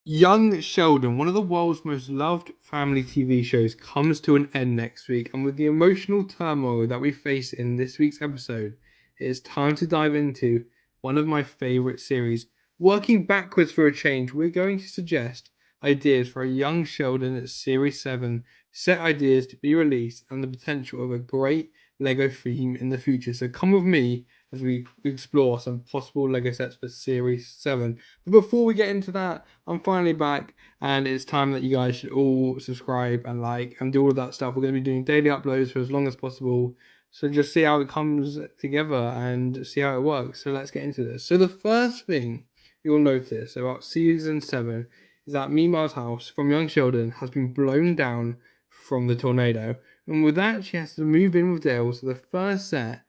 Young Sheldon, one of the world's most loved family TV shows, comes to an end next week, and with the emotional turmoil that we face in this week's episode, it is time to dive into one of my favourite series. Working backwards for a change, we're going to suggest ideas for a Young Sheldon at Series 7, set ideas to be released, and the potential of a great LEGO theme in the future. So come with me as we explore some possible LEGO sets for Series 7. But before we get into that, I'm finally back, and it's time that you guys should all subscribe and like and do all of that stuff. We're going to be doing daily uploads for as long as possible. So just see how it comes together and see how it works. So let's get into this. So the first thing you'll notice about season 7 is that Mima's house from Young Sheldon has been blown down from the tornado. And with that, she has to move in with Dale. So the first set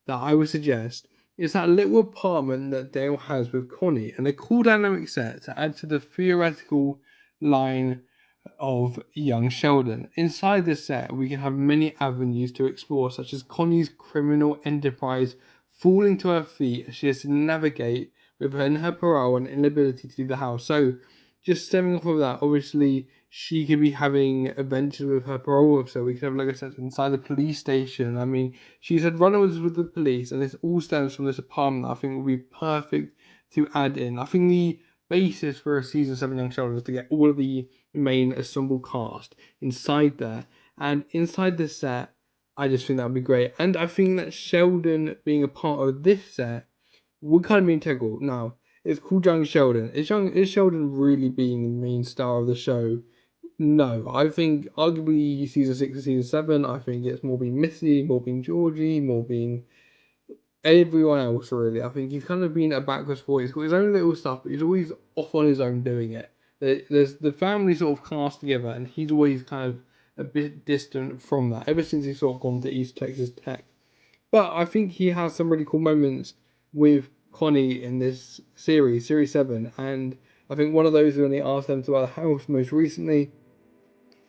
that I would suggest is that little apartment that Dale has with Connie, and a cool dynamic set to add to the theoretical line of Young Sheldon. Inside this set, we can have many avenues to explore, such as Connie's criminal enterprise falling to her feet as she has to navigate within her parole and inability to leave the house. So, just stemming off of that, obviously, she could be having adventures with her parole officer. We could have Lego sets inside the police station. I mean, she's had run-ins with the police, and this all stems from this apartment that I think will be perfect to add in. I think the basis for a season 7 Young Sheldon is to get all of the main ensemble cast inside there, and inside this set, I just think that would be great. And I think that Sheldon being a part of this set would kind of be integral. Now, it's called Young Sheldon. Is Sheldon really being the main star of the show? No, I think arguably season 6 and season 7, I think it's more been Missy, more been Georgie, more been everyone else really. I think he's kind of been a backwards forward. He's got his own little stuff, but he's always off on his own doing it. There's the family sort of cast together, and he's always kind of a bit distant from that ever since he's sort of gone to East Texas Tech. But I think he has some really cool moments with Connie in this series 7, and I think one of those is when he asked them to buy the house most recently,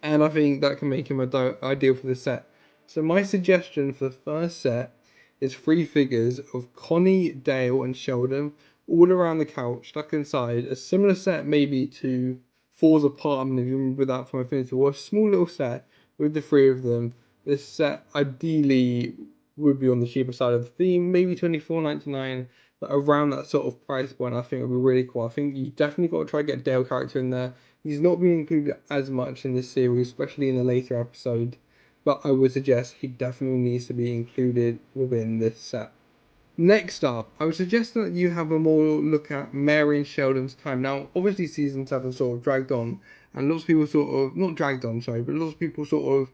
and I think that can make him ideal for the set. So my suggestion for the first set is three figures of Connie, Dale, and Sheldon all around the couch, stuck inside. A similar set maybe to Four's apartment, if you remember that from Infinity War. A small little set with the three of them. This set ideally would be on the cheaper side of the theme, maybe $24.99, but around that sort of price point, I think would be really cool. I think you definitely got to try to get Dale character in there. He's not been included as much in this series, especially in the later episode, but I would suggest he definitely needs to be included within this set. Next up, I would suggest that you have a more look at Mary and Sheldon's time. Now, obviously, season 7 sort of dragged on, and lots of people sort of, not dragged on, sorry, but lots of people sort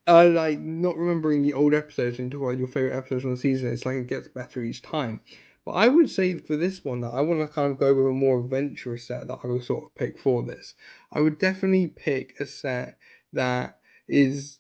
of like not remembering the old episodes and talk about your favorite episodes on the season. It's like it gets better each time. But I would say for this one that I want to kind of go with a more adventurous set that I would sort of pick for this. I would definitely pick a set that is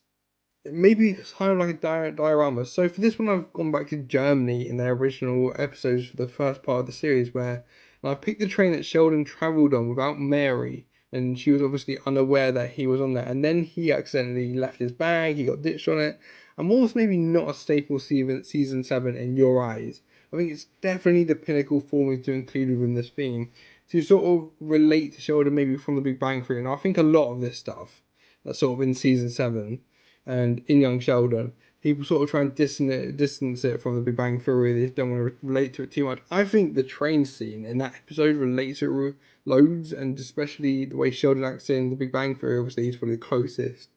maybe kind of like a diorama. So for this one, I've gone back to Germany in their original episodes for the first part of the series, where I picked the train that Sheldon travelled on without Mary, and she was obviously unaware that he was on there. And then he accidentally left his bag, he got ditched on it. And was maybe not a staple season 7 in your eyes, I think it's definitely the pinnacle for me to include within this theme to sort of relate to Sheldon maybe from the Big Bang Theory. And I think a lot of this stuff that's sort of in season 7 and in Young Sheldon, people sort of try and distance it from the Big Bang Theory. They don't want to relate to it too much. I think the train scene in that episode relates to it loads, and especially the way Sheldon acts in the Big Bang Theory. Obviously, he's probably the closest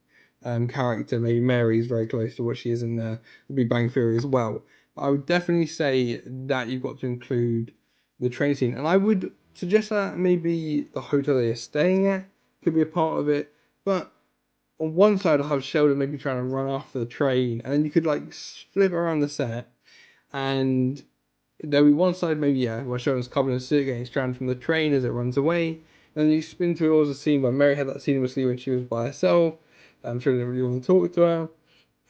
character. Maybe Mary is very close to what she is in the Big Bang Theory as well. But I would definitely say that you've got to include the train scene, and I would suggest that maybe the hotel they're staying at could be a part of it, but on one side I'll have Sheldon maybe trying to run after the train, and then you could like flip around the set, and there'll be one side maybe where Sheldon's covering a suit getting stranded from the train as it runs away, and then you spin towards the scene where Mary had that seamlessly when she was by herself. Sheldon didn't really want to talk to her,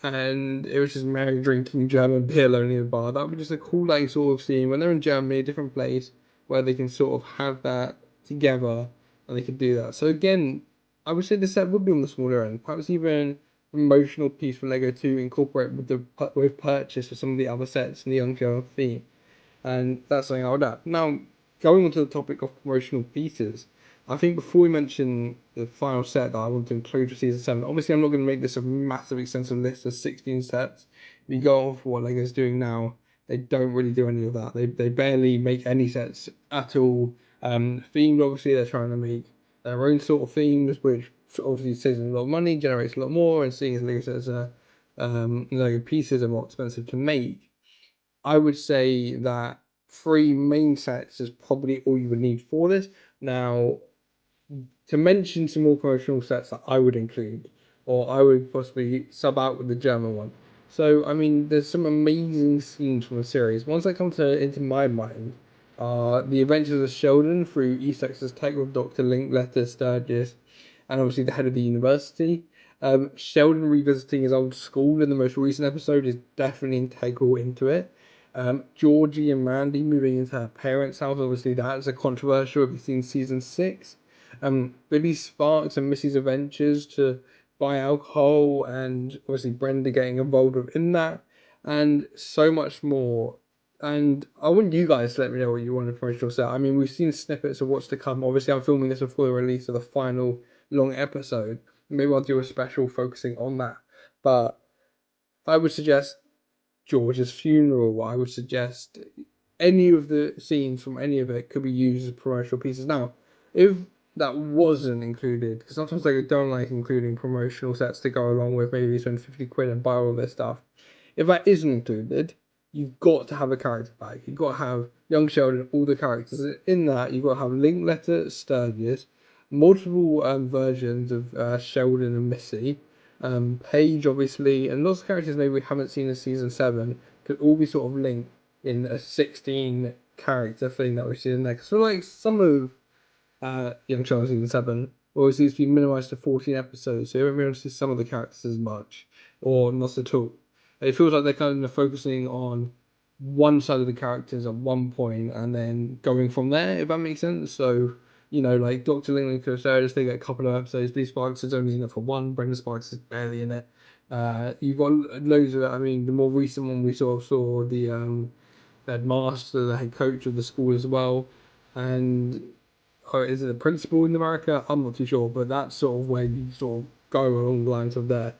and it was just Mary drinking German beer alone in a bar. That would be just a cool like sort of scene when they're in Germany, a different place where they can sort of have that together, and they can do that. So again, I would say the set would be on the smaller end. Perhaps even an emotional piece for Lego to incorporate with the with purchase of some of the other sets in the Young Sheldon theme, and that's something I would add. Now, going on to the topic of promotional pieces, I think before we mention the final set that I want to include for season 7, obviously I'm not going to make this a massive extensive list of 16 sets. If you go off what Lego's doing now, they don't really do any of that. They barely make any sets at all. Themed, obviously, they're trying to make their own sort of themes, which obviously saves them a lot of money, generates a lot more, and seeing as Lego sets are, Lego pieces are more expensive to make, I would say that 3 main sets is probably all you would need for this. Now, to mention some more promotional sets that I would include, or I would possibly sub out with the German one. So, I mean, there's some amazing scenes from the series. Ones that come into my mind are the Adventures of Sheldon through East Texas Tech with Dr. Linkletter Sturgis, and obviously the head of the university. Sheldon revisiting his old school in the most recent episode is definitely integral into it. Georgie and Mandy moving into her parents' house, obviously that's a controversial if you've seen season 6. Billy Sparks and Missy's adventures to buy alcohol, and obviously Brenda getting involved within that, and so much more. And I want you guys to let me know what you want to promotional set. I mean, we've seen snippets of what's to come. Obviously, I'm filming this before the release of the final long episode. Maybe I'll do a special focusing on that. But I would suggest George's funeral. I would suggest any of the scenes from any of it could be used as promotional pieces. Now, if that wasn't included, because sometimes I don't like including promotional sets to go along with, maybe spend 50 quid and buy all this stuff. If that isn't included, you've got to have a character pack. You've got to have Young Sheldon, all the characters in that. You've got to have Linkletter, Sturgis, multiple versions of Sheldon and Missy, Paige, obviously, and lots of characters maybe we haven't seen in season 7 could all be sort of linked in a 16 character thing that we've seen in there. So, like, some of Young Sheldon season 7 always needs to be minimised to 14 episodes, so you won't be able to see some of the characters as much, or not at all. It feels like they're kind of focusing on one side of the characters at one point and then going from there, if that makes sense. So, like Dr. Lincoln Curtis, they get a couple of episodes. Lee Sparks is only in it for one. Brenda Sparks is barely in it. You've got loads of it. I mean, the more recent one we sort of saw the headmaster, the head coach of the school as well, and is it the principal in America? I'm not too sure, but that's sort of where you sort of go along the lines of there.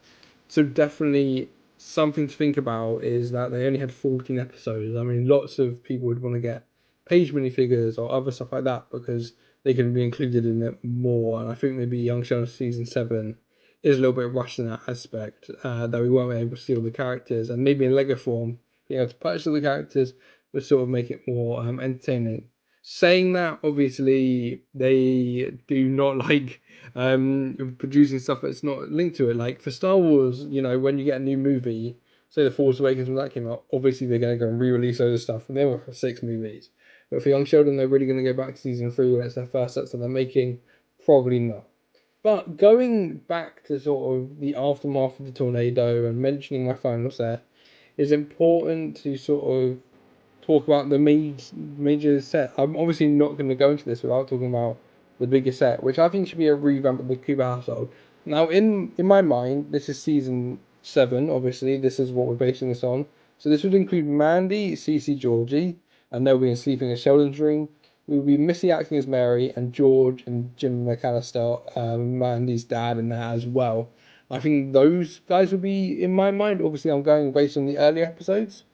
So definitely something to think about is that they only had 14 episodes. I mean, lots of people would want to get page minifigures or other stuff like that because they can be included in it more. And I think maybe Young Sheldon season 7 is a little bit rushed in that aspect, that we weren't able to see all the characters, and maybe in Lego form, being able to purchase all the characters would sort of make it more entertaining. Saying that, obviously, they do not like producing stuff that's not linked to it. Like for Star Wars, when you get a new movie, say The Force Awakens when that came out, obviously they're going to go and re-release those stuff, and they were for 6 movies. But for Young Sheldon, they're really going to go back to season 3 when it's their first sets that they're making. Probably not. But going back to sort of the aftermath of the tornado and mentioning my final set, is important to sort of talk about the major set. I'm obviously not going to go into this without talking about the biggest set, which I think should be a revamp of the Cuba household. Now, in my mind, this is season 7. Obviously, this is what we're basing this on. So this would include Mandy, Cece, Georgie, and they'll be sleeping in Sheldon's room. We will be Missy acting as Mary, and George and Jim McAllister, Mandy's dad, in that as well. I think those guys would be in my mind. Obviously, I'm going based on the earlier episodes.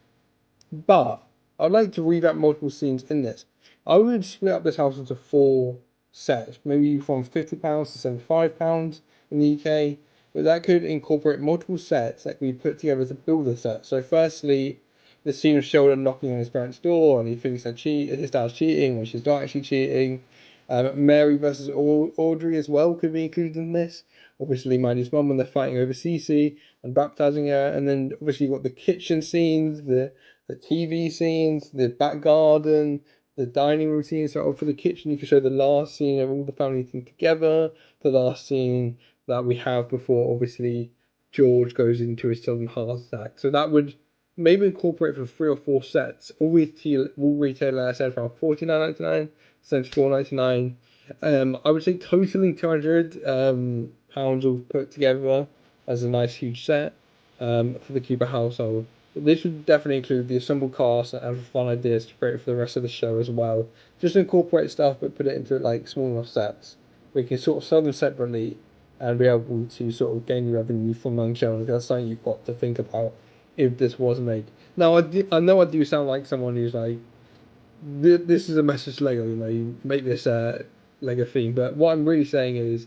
But I'd like to revamp multiple scenes in this. I would split up this house into 4 sets, maybe from £50 to £75 in the UK, but that could incorporate multiple sets that could be put together to build a set. So firstly, the scene of Sheldon knocking on his parents' door and he thinks that his dad's cheating when she's not actually cheating. Mary versus Audrey as well could be included in this. Obviously, Mandy's mum when they're fighting over Cece and baptizing her, and then obviously you've got the kitchen scenes, the TV scenes, the back garden, the dining room scenes. So for the kitchen, you can show the last scene of all the family eating together, the last scene that we have before, obviously, George goes into his sudden heart attack. So that would maybe incorporate for 3 or 4 sets. All retail, like I said, from £49.99, £74.99. I would say totaling £200 all put together as a nice huge set for the Cuba household. This would definitely include the assembled cast and fun ideas to create for the rest of the show as well. Just incorporate stuff, but put it into like small enough sets. we can sort of sell them separately and be able to sort of gain revenue from Young Sheldon. That's something you've got to think about if this was made. Now, I know I do sound like someone who's like, this is a message to Lego, you know, you make this Lego theme, but what I'm really saying is,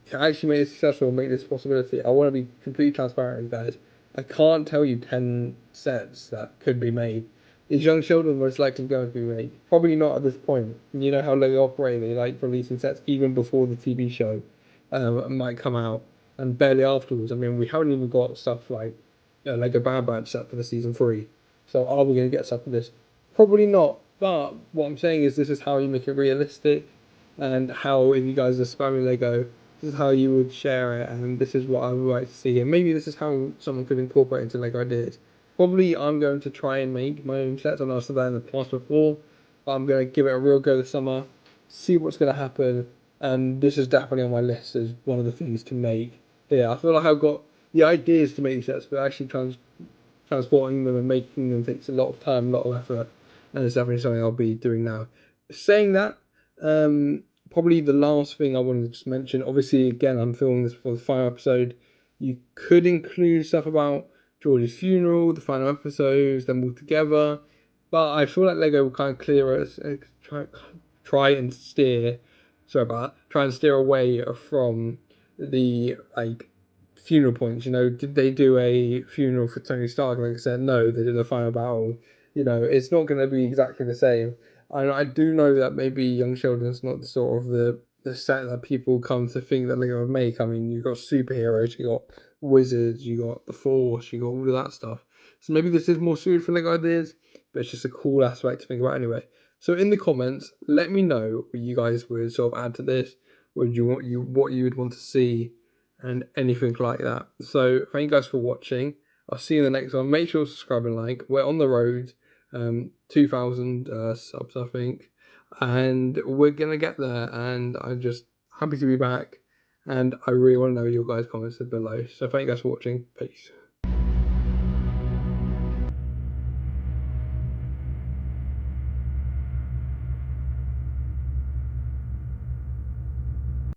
to actually make it successful, make this possibility, I want to be completely transparent with you guys. I can't tell you 10 sets that could be made. Is Young Sheldon most likely going to be made? Probably not at this point. You know how Lego operate, they like releasing sets even before the TV show might come out, and barely afterwards. I mean, we haven't even got stuff like Lego Bad Bad set for the season 3. So are we going to get stuff for this? Probably not. But what I'm saying is this is how you make it realistic, and how if you guys are spamming Lego, this is how you would share it, and this is what I would like to see. And maybe this is how someone could incorporate into Lego ideas. Probably I'm going to try and make my own sets. I know I've said that in the past before, but I'm going to give it a real go this summer, see what's going to happen, and this is definitely on my list as one of the things to make. Yeah, I feel like I've got the ideas to make these sets, but actually transporting them and making them takes a lot of time, a lot of effort, and it's definitely something I'll be doing now. Saying that, probably the last thing I wanted to just mention, obviously, again, I'm filming this for the final episode. You could include stuff about George's funeral, the final episodes, them all together, but I feel like Lego will kind of clear us, try and steer, sorry about that, try and steer away from the like funeral points. You know, did they do a funeral for Tony Stark? Like I said, no, they did a final battle. You know, it's not going to be exactly the same. And I do know that maybe Young Sheldon's not the sort of the set that people come to think that they're going to make. I mean, you've got superheroes, you got wizards, you got the Force, you got all of that stuff. So maybe this is more suited for Lego ideas, but it's just a cool aspect to think about anyway. So in the comments, let me know what you guys would sort of add to this. Would you want what you would want to see and anything like that. So thank you guys for watching. I'll see you in the next one. Make sure to subscribe and like. We're on the road, 2,000 subs, I think, and we're gonna get there. And I'm just happy to be back. And I really want to know your guys' comments below. So thank you guys for watching. Peace.